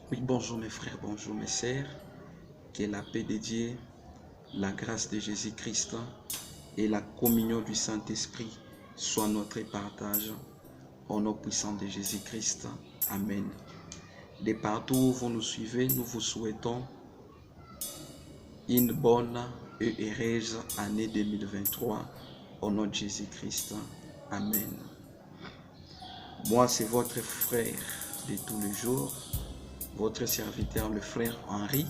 Oui, bonjour mes frères, bonjour mes sœurs. Que la paix de Dieu, la grâce de Jésus-Christ et la communion du Saint-Esprit soient notre partage. Au nom puissant de Jésus-Christ. Amen. De partout où vous nous suivez, nous vous souhaitons une bonne et heureuse année 2023. Au nom de Jésus-Christ. Amen. Moi, c'est votre frère de tous les jours, votre serviteur, le frère Henri.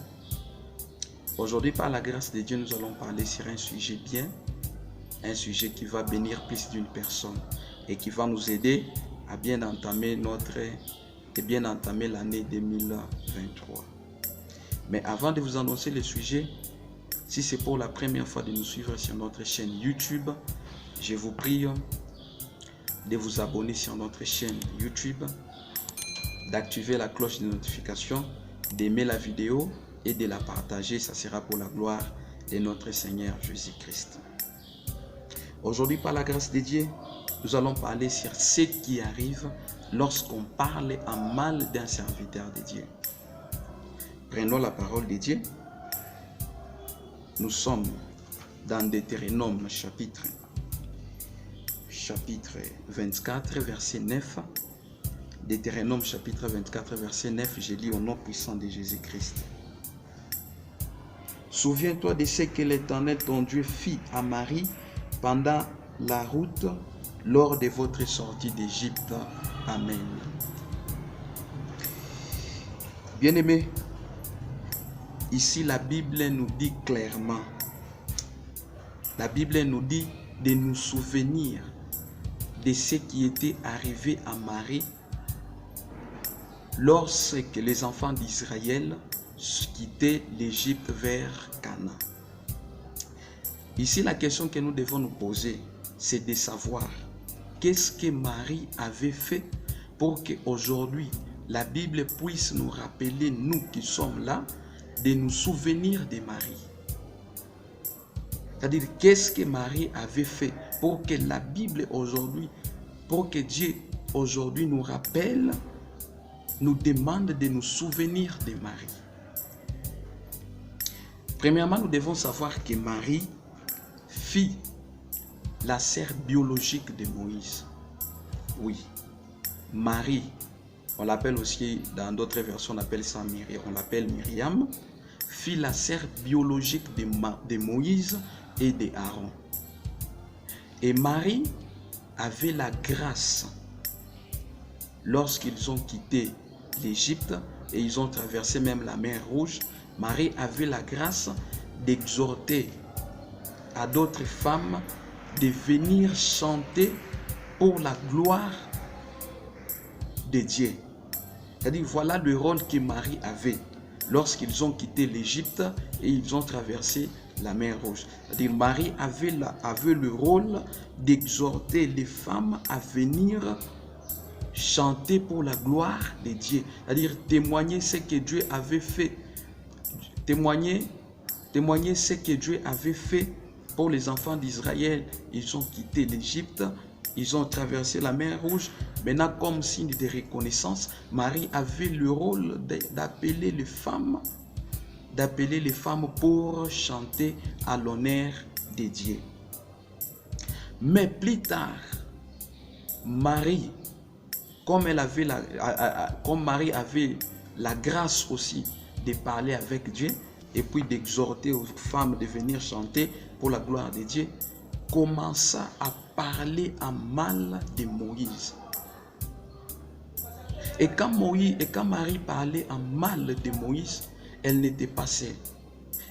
Aujourd'hui, par la grâce de Dieu, nous allons parler sur un sujet bien, un sujet qui va bénir plus d'une personne et qui va nous aider à bien entamer l'année 2023. Mais avant de vous annoncer le sujet, si c'est pour la première fois de nous suivre sur notre chaîne YouTube, je vous prie de vous abonner sur notre chaîne YouTube, d'activer la cloche de notification, d'aimer la vidéo et de la partager. Ça sera pour la gloire de notre Seigneur Jésus-Christ. Aujourd'hui, par la grâce de Dieu, nous allons parler sur ce qui arrive lorsqu'on parle en mal d'un serviteur de Dieu. Prenons la parole de Dieu. Nous sommes dans Deutéronome chapitre 24, verset 9. Deutéronome chapitre 24, verset 9, je lis au nom puissant de Jésus-Christ. Souviens-toi de ce que l'Éternel ton Dieu fit à Marie pendant la route lors de votre sortie d'Égypte. Amen. Bien-aimés, ici la Bible nous dit clairement, la Bible nous dit de nous souvenir de ce qui était arrivé à Marie lorsque les enfants d'Israël quittaient l'Égypte vers Canaan. Ici, la question que nous devons nous poser, c'est de savoir qu'est-ce que Marie avait fait pour qu'aujourd'hui, la Bible puisse nous rappeler, nous qui sommes là, de nous souvenir de Marie. C'est-à-dire, qu'est-ce que Marie avait fait pour que la Bible aujourd'hui, pour que Dieu aujourd'hui nous rappelle, nous demande de nous souvenir de Marie. Premièrement, nous devons savoir que Marie fit la sœur biologique de Moïse. Oui, Marie, on l'appelle aussi, dans d'autres versions, on appelle ça Myriam, on l'appelle Myriam, fit la sœur biologique de Moïse et d'Aaron. Et Marie avait la grâce, lorsqu'ils ont quitté l'Égypte et ils ont traversé même la mer Rouge, Marie avait la grâce d'exhorter à d'autres femmes de venir chanter pour la gloire de Dieu. C'est-à-dire, voilà le rôle que Marie avait lorsqu'ils ont quitté l'Égypte et ils ont traversé la mer Rouge. C'est-à-dire, Marie avait le rôle d'exhorter les femmes à venir chanter pour la gloire de Dieu. C'est-à-dire, témoigner ce que Dieu avait fait. Témoigner ce que Dieu avait fait pour les enfants d'Israël. Ils ont quitté l'Égypte, ils ont traversé la mer Rouge. Maintenant, comme signe de reconnaissance, Marie avait le rôle d'appeler les femmes pour chanter à l'honneur de Dieu. Mais plus tard, Marie, comme Marie avait la grâce aussi de parler avec Dieu et puis d'exhorter aux femmes de venir chanter pour la gloire de Dieu, commença à parler en mal de Moïse. Et quand Marie parlait en mal de Moïse, elle n'était pas seule.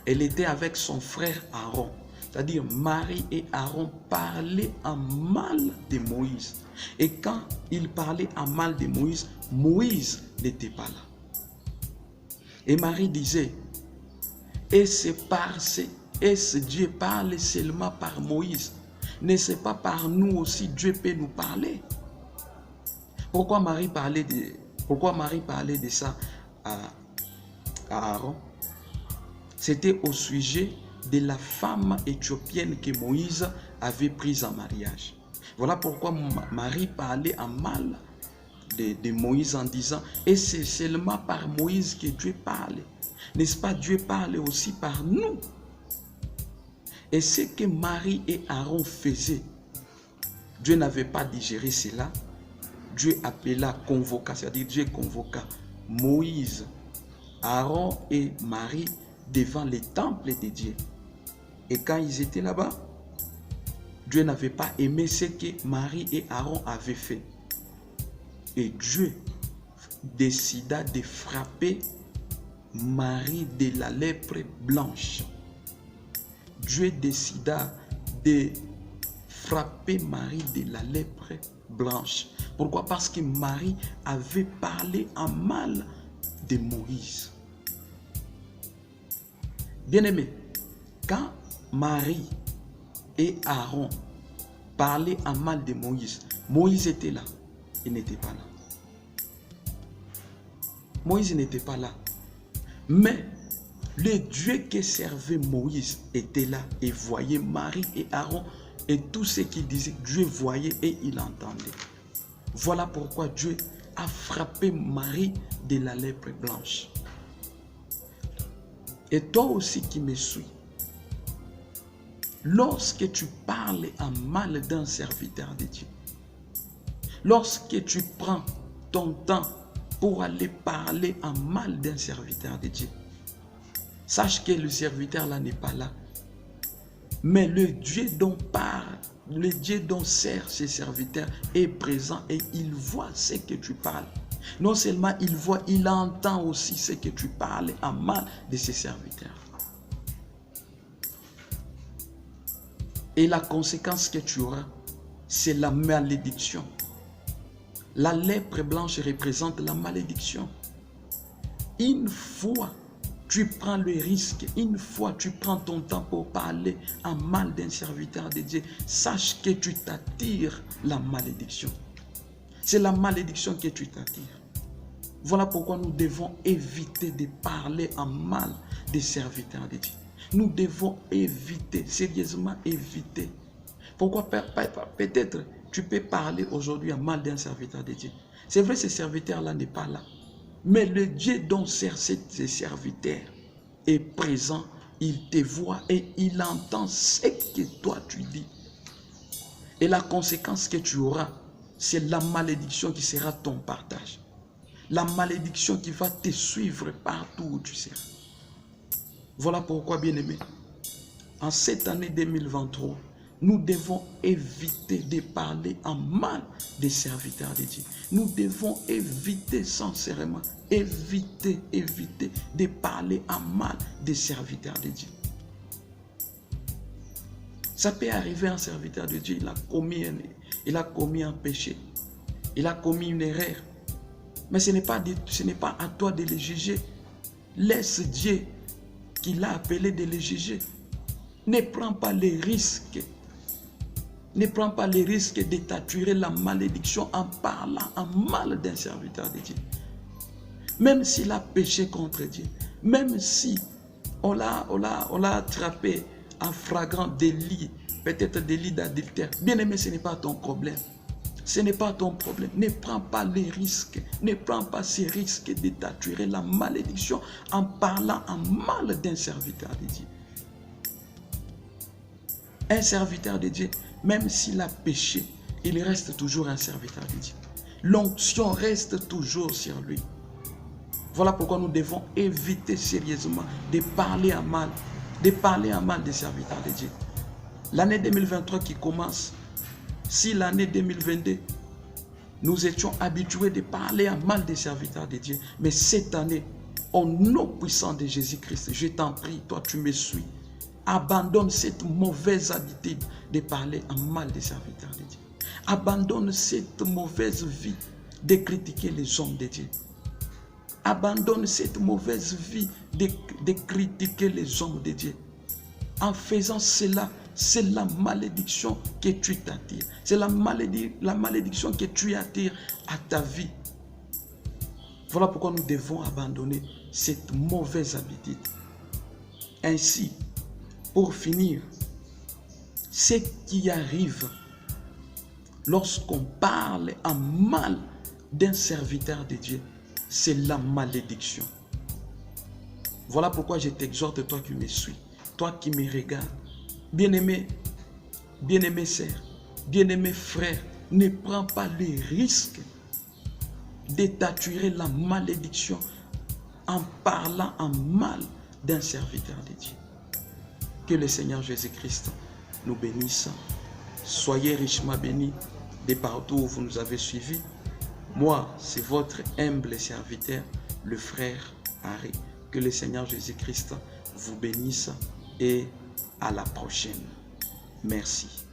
Elle était avec son frère Aaron. C'est-à-dire, Marie et Aaron parlaient en mal de Moïse. Et quand ils parlaient en mal de Moïse, Moïse n'était pas là. Et Marie disait, est-ce Dieu parle seulement par Moïse? N'est-ce pas par nous aussi Dieu peut nous parler? Pourquoi Marie parlait de ça à Aaron? C'était au sujet de la femme éthiopienne que Moïse avait prise en mariage. Voilà pourquoi Marie parlait en mal de Moïse en disant, et c'est seulement par Moïse que Dieu parle. N'est-ce pas, Dieu parle aussi par nous. Et ce que Marie et Aaron faisaient, Dieu n'avait pas digéré cela. Dieu appela, convoqua, c'est-à-dire Dieu convoqua Moïse, Aaron et Marie devant les temples de Dieu. Et quand ils étaient là-bas, Dieu n'avait pas aimé ce que Marie et Aaron avaient fait. Et Dieu décida de frapper Marie de la lèpre blanche. Dieu décida de frapper Marie de la lèpre blanche. Pourquoi? Parce que Marie avait parlé en mal de Moïse. Bien-aimé, quand Marie et Aaron parlaient en mal de Moïse, Moïse était là, il n'était pas là. Moïse n'était pas là. Mais le Dieu qui servait Moïse était là et voyait Marie et Aaron et tout ce qu'ils disaient, Dieu voyait et il entendait. Voilà pourquoi Dieu a frappé Marie de la lèpre blanche. Et toi aussi qui me suis, lorsque tu parles en mal d'un serviteur de Dieu, lorsque tu prends ton temps pour aller parler en mal d'un serviteur de Dieu, sache que le serviteur là n'est pas là. Mais le Dieu dont parle, le Dieu dont sert ses serviteurs est présent et il voit ce que tu parles. Non seulement il voit, il entend aussi ce que tu parles en mal de ses serviteurs. Et la conséquence que tu auras, c'est la malédiction. La lèpre blanche représente la malédiction. Une fois tu prends le risque, une fois tu prends ton temps pour parler en mal d'un serviteur de Dieu, sache que tu t'attires la malédiction. C'est la malédiction que tu t'attires. Voilà pourquoi nous devons éviter de parler en mal des serviteurs de Dieu. Nous devons éviter, sérieusement éviter. Pourquoi? Peut-être tu peux parler aujourd'hui en mal d'un serviteur de Dieu. C'est vrai, ce serviteur-là n'est pas là. Mais le Dieu dont sert ses serviteurs est présent, il te voit et il entend ce que toi tu dis. Et la conséquence que tu auras, c'est la malédiction qui sera ton partage. La malédiction qui va te suivre partout où tu seras. Voilà pourquoi, bien-aimés, en cette année 2023, nous devons éviter de parler en mal des serviteurs de Dieu. Nous devons éviter sincèrement, éviter de parler en mal des serviteurs de Dieu. Ça peut arriver à un serviteur de Dieu, il a commis un péché, il a commis une erreur. Mais ce n'est pas à toi de le juger. Laisse Dieu qui l'a appelé de le juger. Ne prends pas les risques. Ne prends pas les risques de t'attirer la malédiction en parlant en mal d'un serviteur de Dieu. Même s'il a péché contre Dieu, même si on l'a attrapé en flagrant délit, peut-être délit d'adultère, bien aimé, ce n'est pas ton problème. Ce n'est pas ton problème. Ne prends pas les risques. Ne prends pas ces risques de t'attirer la malédiction en parlant en mal d'un serviteur de Dieu. Un serviteur de Dieu, même s'il a péché, il reste toujours un serviteur de Dieu. L'onction reste toujours sur lui. Voilà pourquoi nous devons éviter sérieusement de parler en mal des serviteurs de Dieu. L'année 2023 qui commence, si l'année 2022, nous étions habitués de parler en mal des serviteurs de Dieu, mais cette année, au nom puissant de Jésus-Christ, je t'en prie, toi tu me suis, abandonne cette mauvaise habitude de parler en mal des serviteurs de Dieu. Abandonne cette mauvaise vie de critiquer les hommes de Dieu. Abandonne cette mauvaise vie de critiquer les hommes de Dieu. En faisant cela, c'est la malédiction que tu t'attires. C'est la malédiction que tu attires à ta vie. Voilà pourquoi nous devons abandonner cette mauvaise habitude. Ainsi, pour finir, ce qui arrive lorsqu'on parle en mal d'un serviteur de Dieu, c'est la malédiction. Voilà pourquoi je t'exhorte, toi qui me suis, toi qui me regardes. Bien-aimé, bien-aimé sœur, bien-aimé frère, ne prends pas le risque de t'attirer la malédiction en parlant en mal d'un serviteur de Dieu. Que le Seigneur Jésus-Christ nous bénisse. Soyez richement bénis de partout où vous nous avez suivis. Moi, c'est votre humble serviteur, le frère Harry. Que le Seigneur Jésus-Christ vous bénisse et à la prochaine. Merci.